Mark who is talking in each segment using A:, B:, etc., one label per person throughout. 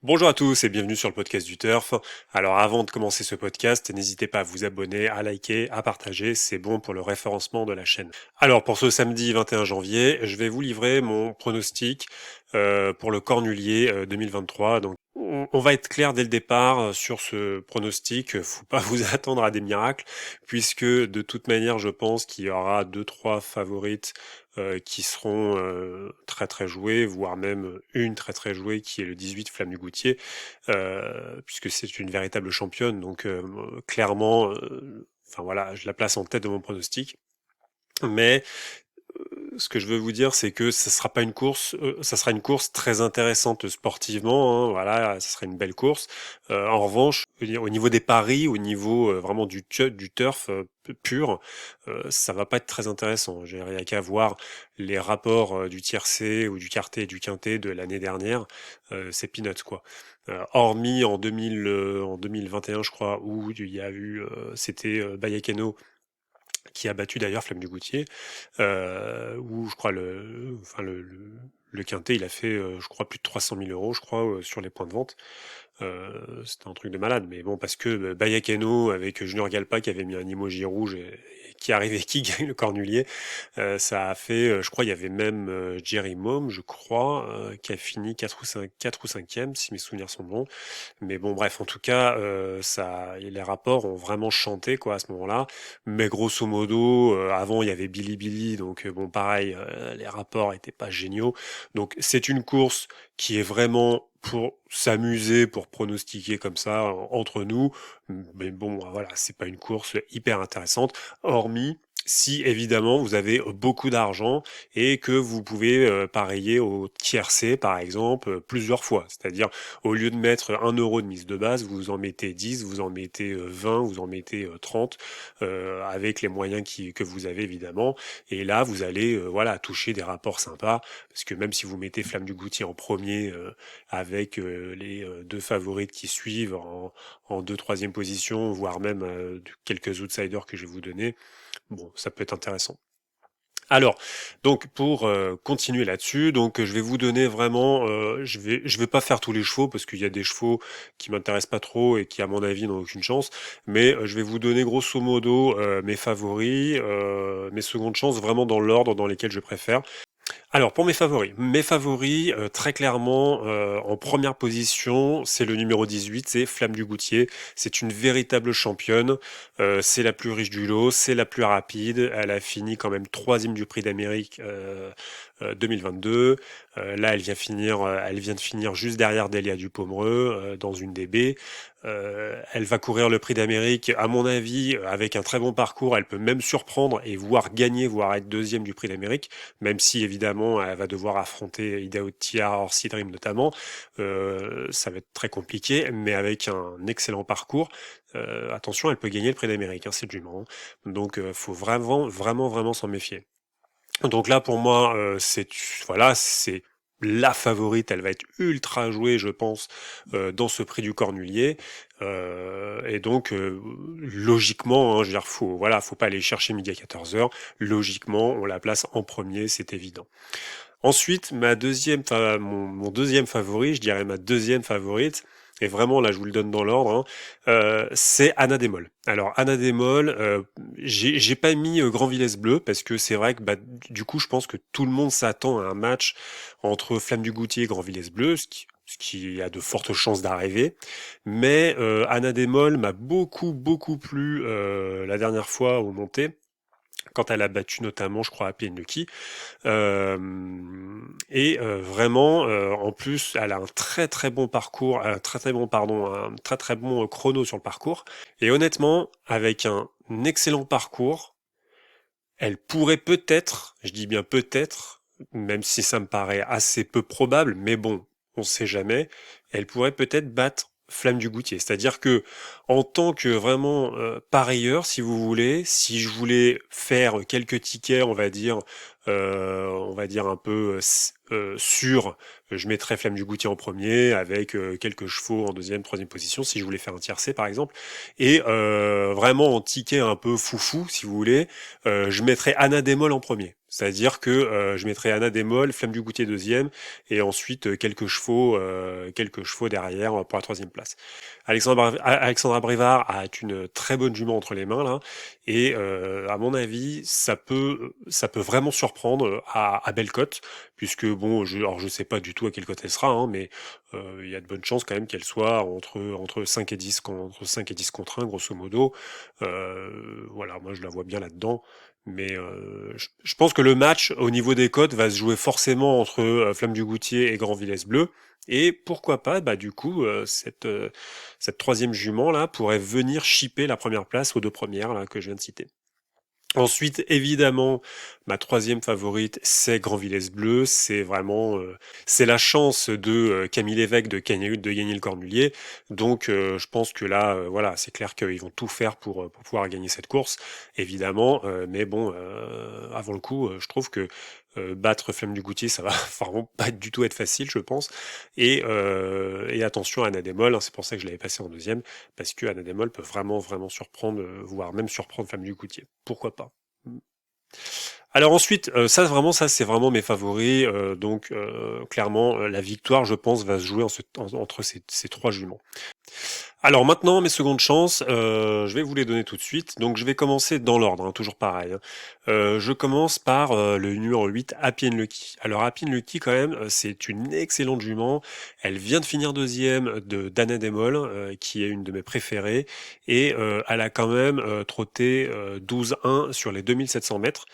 A: Bonjour à tous et bienvenue sur le podcast du Turf. Alors avant de commencer ce podcast, n'hésitez pas à vous abonner, à liker, à partager, c'est bon pour le référencement de la chaîne. Alors pour ce samedi 21 janvier, je vais vous livrer mon pronostic pour le Cornulier 2023. Donc on va être clair dès le départ sur ce pronostic, faut pas vous attendre à des miracles, puisque de toute manière je pense qu'il y aura deux trois favorites qui seront très très jouées, voire même une très très jouée qui est le 18 Flamme du Goutier, puisque c'est une véritable championne, donc clairement, enfin voilà, je la place en tête de mon pronostic. Mais ce que je veux vous dire, c'est que ça sera pas une course, ça sera une course très intéressante sportivement, hein, voilà, ça sera une belle course. En revanche, au niveau des paris, au niveau vraiment du turf pur, ça va pas être très intéressant. J'ai rien qu'à voir les rapports du tiercé ou du quarté et du quintet de l'année dernière, c'est peanuts quoi. Hormis en 2021, je crois, où il y a eu, c'était Bayakeno qui a battu d'ailleurs Flamme du Goutier, où je crois le quintet, il a fait, je crois, plus de 300 000 euros, je crois, sur les points de vente. C'était un truc de malade, mais bon, parce que Bayakeno avec Junior Galpa qui avait mis un emoji rouge et qui arrivait, qui gagne le Cornulier, ça a fait, je crois, il y avait même Jerry Mom, je crois, qui a fini 4 ou 5e, si mes souvenirs sont bons. Mais bon, bref, en tout cas, les rapports ont vraiment chanté quoi à ce moment-là. Mais grosso modo, avant il y avait Billy, donc bon, pareil, les rapports étaient pas géniaux. Donc c'est une course qui est vraiment pour s'amuser, pour pronostiquer comme ça entre nous. Mais bon, voilà, c'est pas une course hyper intéressante, hormis si évidemment vous avez beaucoup d'argent et que vous pouvez parier au tiercé par exemple plusieurs fois. C'est-à-dire au lieu de mettre 1 € de mise de base, vous en mettez 10, vous en mettez 20, vous en mettez 30, avec les moyens que vous avez évidemment. Et là, vous allez voilà toucher des rapports sympas, parce que même si vous mettez Flamme du Goutier en premier, avec les deux favorites qui suivent en deux, troisième position, voire même quelques outsiders que je vais vous donner, bon, ça peut être intéressant. Alors, donc pour continuer là-dessus, donc je vais vous donner vraiment, je vais pas faire tous les chevaux parce qu'il y a des chevaux qui m'intéressent pas trop et qui à mon avis n'ont aucune chance, mais je vais vous donner grosso modo mes favoris, mes secondes chances vraiment dans l'ordre dans lesquels je préfère. Alors pour mes favoris très clairement en première position, c'est le numéro 18, c'est Flamme du Goutier. C'est une véritable championne, c'est la plus riche du lot, c'est la plus rapide. Elle a fini quand même troisième du Prix d'Amérique 2022. Là, elle vient de finir juste derrière Delia Dupomereux dans une DB. Elle va courir le Prix d'Amérique, à mon avis, avec un très bon parcours. Elle peut même surprendre et voire gagner, voire être deuxième du Prix d'Amérique, même si évidemment elle va devoir affronter Idaho Tia, Orsi Dream notamment. Ça va être très compliqué, mais avec un excellent parcours. Attention, elle peut gagner le Prix d'Amérique, hein, c'est du jument. Donc, faut vraiment s'en méfier. Donc là, pour moi, c'est la favorite. Elle va être ultra jouée, je pense, dans ce prix du Cornulier. Et donc, logiquement, hein, je veux dire, faut pas aller chercher midi à 14h. Logiquement, on la place en premier, c'est évident. Ensuite, mon deuxième favori, je dirais ma deuxième favorite, et vraiment là je vous le donne dans l'ordre, hein, c'est Anna Démol. Alors Anna Démol, j'ai pas mis Grand Villesse Bleu parce que c'est vrai que bah, du coup je pense que tout le monde s'attend à un match entre Flamme du Goutier et Grand Villesse Bleu, ce qui a de fortes chances d'arriver. Mais Anna Démol m'a beaucoup plu la dernière fois au monté, quand elle a battu notamment, je crois, à Lucky. Vraiment, en plus, elle a un très bon parcours, un très bon chrono sur le parcours. Et honnêtement, avec un excellent parcours, elle pourrait peut-être, je dis bien peut-être, même si ça me paraît assez peu probable, mais bon, on sait jamais, elle pourrait peut-être battre Flamme du Goutier. C'est-à-dire que, en tant que vraiment parieur, si vous voulez, si je voulais faire quelques tickets, on va dire un peu sûr, je mettrais Flamme du Goutier en premier, avec quelques chevaux en deuxième, troisième position, si je voulais faire un tiercé par exemple. Et vraiment en ticket un peu foufou, si vous voulez, je mettrais Anna Démol en premier. C'est-à-dire que je mettrais Anna Démol, Flamme du Goutier deuxième, et ensuite quelques chevaux derrière pour la troisième place. Alexandra Brevard a une très bonne jument entre les mains là, et à mon avis, ça peut vraiment surprendre à belle cote, puisque bon, alors je sais pas du tout à quelle cote elle sera, hein, mais il y a de bonnes chances quand même qu'elle soit entre 5 et 10 entre 5 et 10 contre 1, grosso modo. Voilà, moi je la vois bien là-dedans. Mais je pense que le match, au niveau des cotes, va se jouer forcément entre Flamme du Goutier et Grand Villesse Bleu. Et pourquoi pas, bah du coup, cette troisième jument là pourrait venir chipper la première place aux deux premières là que je viens de citer. Ensuite, évidemment, ma troisième favorite, c'est Grand Villesse Bleu. C'est vraiment, c'est la chance de Camille Lévesque de gagner le Cornulier. Donc, je pense que là, voilà, c'est clair qu'ils vont tout faire pour pouvoir gagner cette course, évidemment. Mais bon, avant le coup, je trouve que battre Flamme du Goutier, ça va vraiment pas du tout être facile, je pense. Et attention à Anna Démol, hein, c'est pour ça que je l'avais passé en deuxième, parce que Anna Démol peut vraiment, vraiment surprendre, voire même surprendre Flamme du Goutier. Pourquoi pas? Alors ensuite, ça c'est vraiment mes favoris. Donc clairement, la victoire, je pense, va se jouer entre ces trois juments. Alors maintenant, mes secondes chances, je vais vous les donner tout de suite. Donc je vais commencer dans l'ordre, hein, toujours pareil, hein. Je commence par le numéro 8, Happy and Lucky. Alors Happy and Lucky, quand même, c'est une excellente jument. Elle vient de finir deuxième de Dana Demol, qui est une de mes préférées. Et elle a quand même trotté 12-1 sur les 2700 mètres.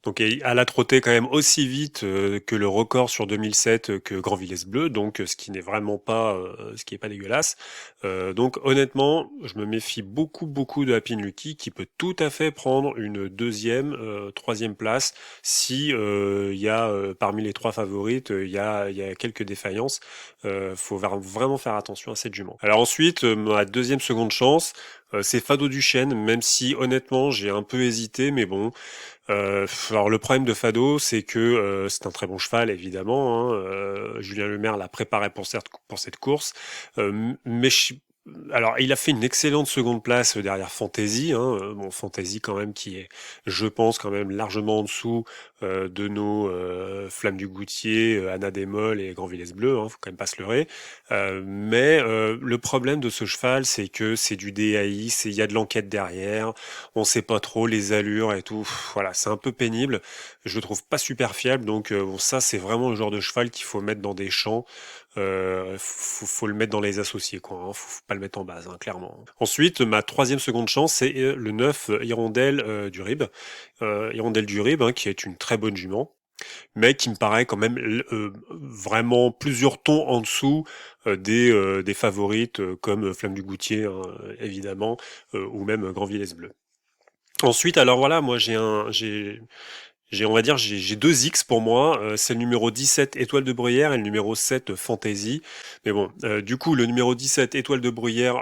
A: Donc elle a trotté quand même aussi vite que le record sur 2007 que Grand Villesse Bleu, donc ce qui n'est vraiment pas, ce qui est pas dégueulasse. Donc honnêtement, je me méfie beaucoup de Happy Lucky qui peut tout à fait prendre une deuxième, troisième place si il y a parmi les trois favorites, il y a quelques défaillances. Faut vraiment faire attention à cette jument. Alors ensuite, ma deuxième seconde chance, c'est Fado Duchesne, même si honnêtement j'ai un peu hésité, mais bon. Alors le problème de Fado, c'est que c'est un très bon cheval, évidemment, hein. Julien Lemaire l'a préparé pour cette course, mais alors il a fait une excellente seconde place derrière Fantasy, hein. Bon, Fantasy quand même qui est, je pense quand même largement en dessous de nos Flammes du Goutier, Anna Démol et Grand Villesse Bleu, hein, faut quand même pas se leurrer. Mais le problème de ce cheval, c'est que c'est du DAI, il y a de l'enquête derrière, on sait pas trop les allures et tout. Voilà, c'est un peu pénible. Je le trouve pas super fiable, donc bon, ça c'est vraiment le genre de cheval qu'il faut mettre dans des champs. Faut le mettre dans les associés, quoi, hein. Faut pas le mettre en base, hein, clairement. Ensuite, ma troisième seconde chance, c'est le 9 Hirondelle du Rib. Hirondelle du Rib, hein, qui est une très bonne jument, mais qui me paraît quand même vraiment plusieurs tons en dessous des favorites comme Flamme du Goutier, hein, évidemment, ou même Grand Villesse Bleu. Ensuite, alors voilà, moi on va dire, j'ai deux X pour moi. C'est le numéro 17 Étoile de Bruyère et le numéro 7 Fantasy. Mais bon, du coup, le numéro 17 Étoile de Bruyère,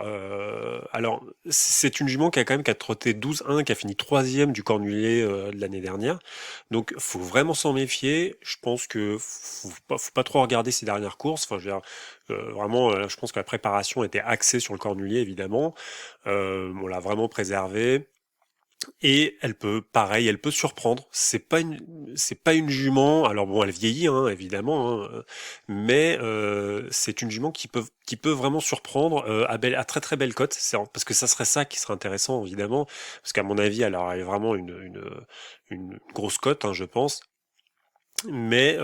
A: alors c'est une jument qui a trotté 12-1, qui a fini troisième du Cornulier de l'année dernière. Donc, faut vraiment s'en méfier. Je pense que faut pas trop regarder ses dernières courses. Enfin, je veux dire, vraiment, je pense que la préparation était axée sur le Cornulier, évidemment. On l'a vraiment préservé. Et elle peut, pareil, elle peut surprendre. C'est pas une jument. Alors bon, elle vieillit, hein, évidemment, hein, mais c'est une jument qui peut vraiment surprendre à très très belle cote. Parce que ça serait ça qui serait intéressant, évidemment, parce qu'à mon avis, elle aurait vraiment une grosse cote, hein, je pense. Mais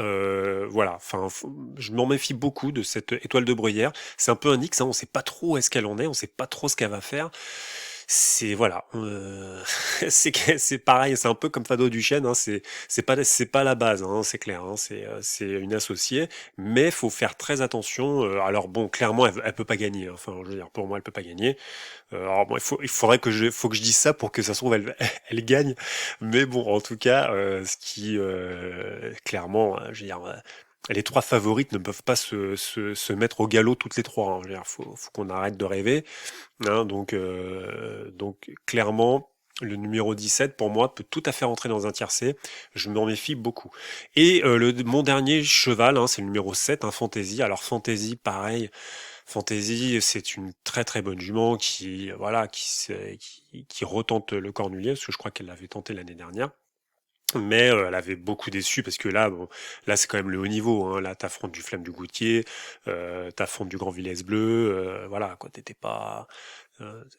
A: voilà, enfin, je m'en méfie beaucoup de cette étoile de bruyère. C'est un peu un X, hein, on sait pas trop où est-ce qu'elle en est, on sait pas trop ce qu'elle va faire. C'est voilà, c'est pareil, c'est un peu comme Fado Duchesne, hein, c'est pas la base, hein, c'est clair, hein, c'est une associée, mais faut faire très attention. Alors bon, clairement, elle peut pas gagner, hein. Enfin, je veux dire, pour moi, elle peut pas gagner. Alors bon, faut que je dise ça pour que ça se trouve elle gagne. Mais bon, en tout cas, ce qui clairement, je veux dire, les trois favorites ne peuvent pas se mettre au galop toutes les trois, hein. Je veux dire, faut qu'on arrête de rêver, hein. Donc clairement. Le numéro 17, pour moi, peut tout à fait rentrer dans un tiercé. Je m'en méfie beaucoup. Et mon dernier cheval, hein, c'est le numéro 7, un Fantasy. Alors Fantasy, pareil, Fantasy, c'est une très très bonne jument qui retente le Cornulier, parce que je crois qu'elle l'avait tenté l'année dernière. Mais elle avait beaucoup déçu parce que là, bon, là c'est quand même le haut niveau. Hein. Là, t'affrontes du Flamme du Goutier, t'affrontes du Grand Villesse Bleu. Voilà, quoi, t'étais pas.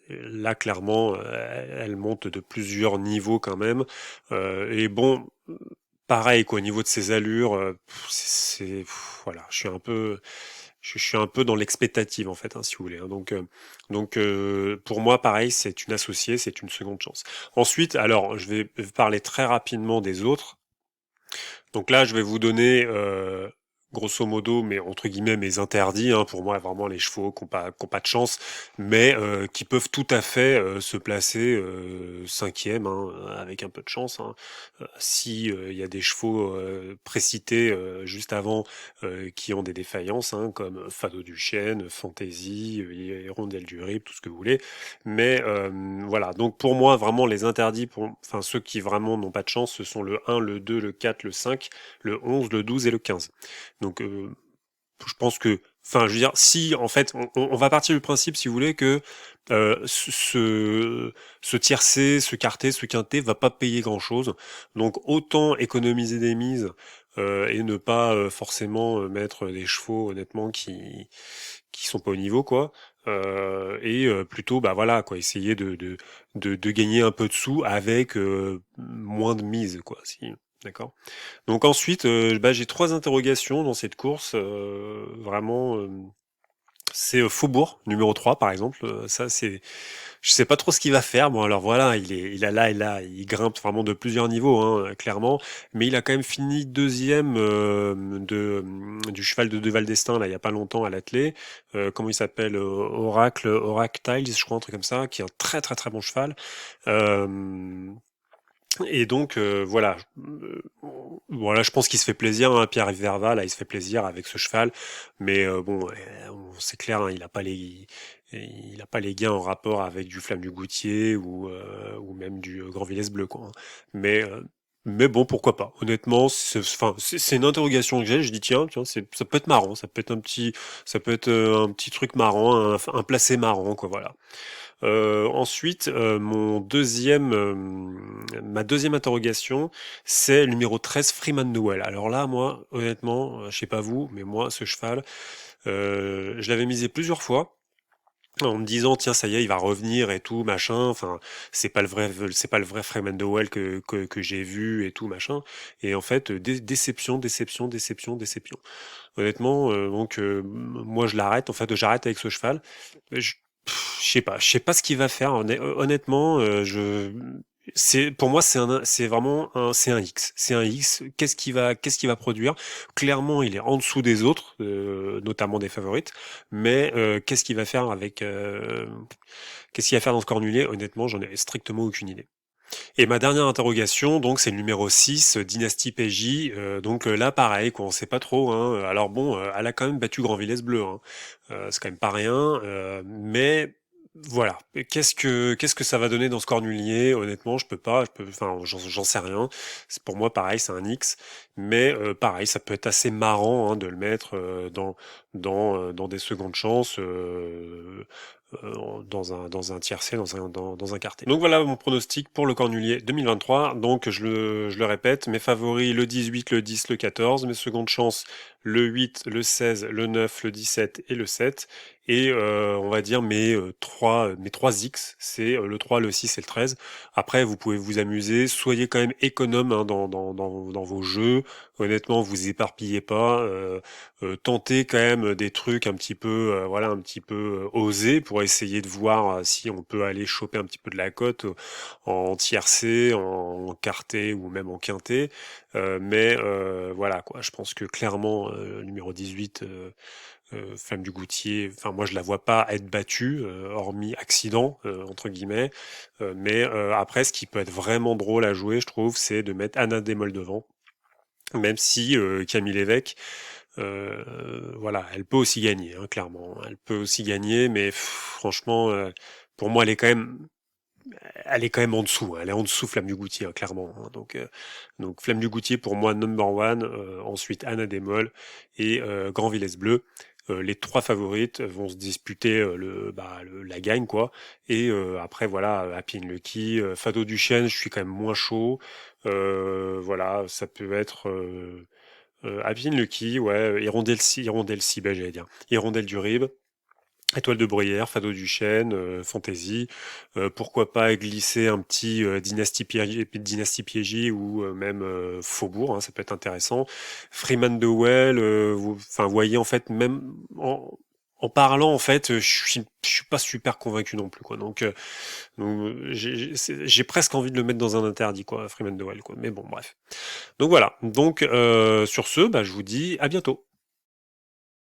A: Là, clairement, elle monte de plusieurs niveaux quand même. Et bon, pareil, quoi, au niveau de ses allures, voilà, je suis un peu dans l'expectative en fait, hein, si vous voulez. Hein. Pour moi, pareil, c'est une associée, c'est une seconde chance. Ensuite, alors, je vais parler très rapidement des autres. Donc là, je vais vous donner, grosso modo, mais entre guillemets, mes interdits. Hein, pour moi, vraiment les chevaux qui ont pas de chance, mais qui peuvent tout à fait se placer cinquième, hein, avec un peu de chance. Hein. Si il y a des chevaux précités juste avant qui ont des défaillances, hein, comme Fado du Chêne, Fantasy, Hirondelle du Rip, tout ce que vous voulez. Mais voilà, donc pour moi, vraiment les interdits, enfin ceux qui vraiment n'ont pas de chance, ce sont le 1, le 2, le 4, le 5, le 11, le 12 et le 15. Donc je pense que, enfin je veux dire, si en fait on va partir du principe, si vous voulez, que ce tiercé, ce quarté, ce quintet va pas payer grand-chose. Donc autant économiser des mises et ne pas forcément mettre des chevaux honnêtement qui sont pas au niveau quoi. Plutôt bah voilà quoi, essayer de gagner un peu de sous avec moins de mise quoi. Si, d'accord. Donc ensuite, bah, j'ai trois interrogations dans cette course. Vraiment, c'est Faubourg, numéro 3 par exemple. Ça, c'est, je sais pas trop ce qu'il va faire. Bon, alors voilà, il grimpe vraiment de plusieurs niveaux, hein, clairement. Mais il a quand même fini deuxième du cheval de Deval d'Estaing, là, il y a pas longtemps à l'attelé. Comment il s'appelle? Oracle Tiles, je crois, un truc comme ça, qui est un très très très bon cheval. Euh, et donc voilà, je pense qu'il se fait plaisir, hein, Pierre-Yves Verva, là, il se fait plaisir avec ce cheval, mais c'est clair, hein, il a pas les gains en rapport avec du Flamme du Goutier ou même du Grand Villesse Bleu, quoi. Hein. Mais euh, mais bon, pourquoi pas. Honnêtement, c'est une interrogation que j'ai. Je dis tiens, ça peut être marrant, ça peut être un petit truc marrant, un placé marrant, quoi. Voilà. Ensuite, ma deuxième interrogation, c'est le numéro 13, Freeman Noël. Alors là, moi, honnêtement, je sais pas vous, mais moi, ce cheval, je l'avais misé plusieurs fois. En me disant tiens ça y est il va revenir et tout machin enfin c'est pas le vrai Freeman Noël que j'ai vu et tout machin et en fait déception. Honnêtement moi je l'arrête en fait j'arrête avec ce cheval. Je, je sais pas ce qu'il va faire. Honnêtement, pour moi, c'est vraiment c'est un X. C'est un X. Qu'est-ce qu'il va produire? Clairement, il est en dessous des autres, notamment des favorites. Mais qu'est-ce qu'il va faire dans ce cornulier? Honnêtement, j'en ai strictement aucune idée. Et ma dernière interrogation, donc, c'est le numéro 6, Dynastie PJ. Là, pareil, quoi, on sait pas trop. Hein. Alors bon, elle a quand même battu Grand Villesse Bleu. Hein. C'est quand même pas rien. Mais voilà. Qu'est-ce que ça va donner dans ce cornulier? Honnêtement, je peux pas. Enfin, j'en sais rien. Pour moi, pareil, c'est un X. Mais pareil, ça peut être assez marrant hein, de le mettre dans des secondes chances. Dans un tiercé, dans un quartet. Donc voilà mon pronostic pour le Cornulier 2023. Donc je le répète, mes favoris le 18, le 10, le 14, mes secondes chances le 8, le 16, le 9, le 17 et le 7. Et on va dire mes 3 X, c'est le 3, le 6 et le 13. Après, vous pouvez vous amuser, soyez quand même économe hein, dans vos jeux. Honnêtement, vous éparpillez pas. Tenter quand même des trucs un petit peu voilà un petit peu osés pour essayer de voir si on peut aller choper un petit peu de la cote en tiercé, en quarté ou même en quinté. Voilà quoi, je pense que clairement numéro 18 Femme du Goutier, enfin moi je la vois pas être battue hormis accident entre guillemets. Après ce qui peut être vraiment drôle à jouer, je trouve, c'est de mettre Anna Démol devant. Même si Camille Lévesque voilà, elle peut aussi gagner, hein, clairement. Elle peut aussi gagner, mais franchement, pour moi, elle est quand même en dessous. Hein. Elle est en dessous Flamme du Goutier, hein, clairement. Hein. Donc Flamme du Goutier pour moi number one. Ensuite Anna Desmolles et Grand Villesse Bleu. les trois favorites vont se disputer la gagne, quoi. Et après, voilà, Happy and Lucky, Fado du Chêne, je suis quand même moins chaud. Voilà, ça peut être Happy and Lucky, ouais, Hirondelle si, ben, j'allais dire. Hirondelle du Rib. Étoile de Bruyère, Fado du Chêne, Fantasy, pourquoi pas glisser un petit Dynastie Piégie ou même Faubourg, hein, ça peut être intéressant. Freeman de Well, enfin vous voyez en fait même en parlant en fait, je suis pas super convaincu non plus quoi. Donc, j'ai presque envie de le mettre dans un interdit quoi, Freeman de Well quoi. Mais bon bref. Donc voilà. Donc sur ce, bah, je vous dis à bientôt.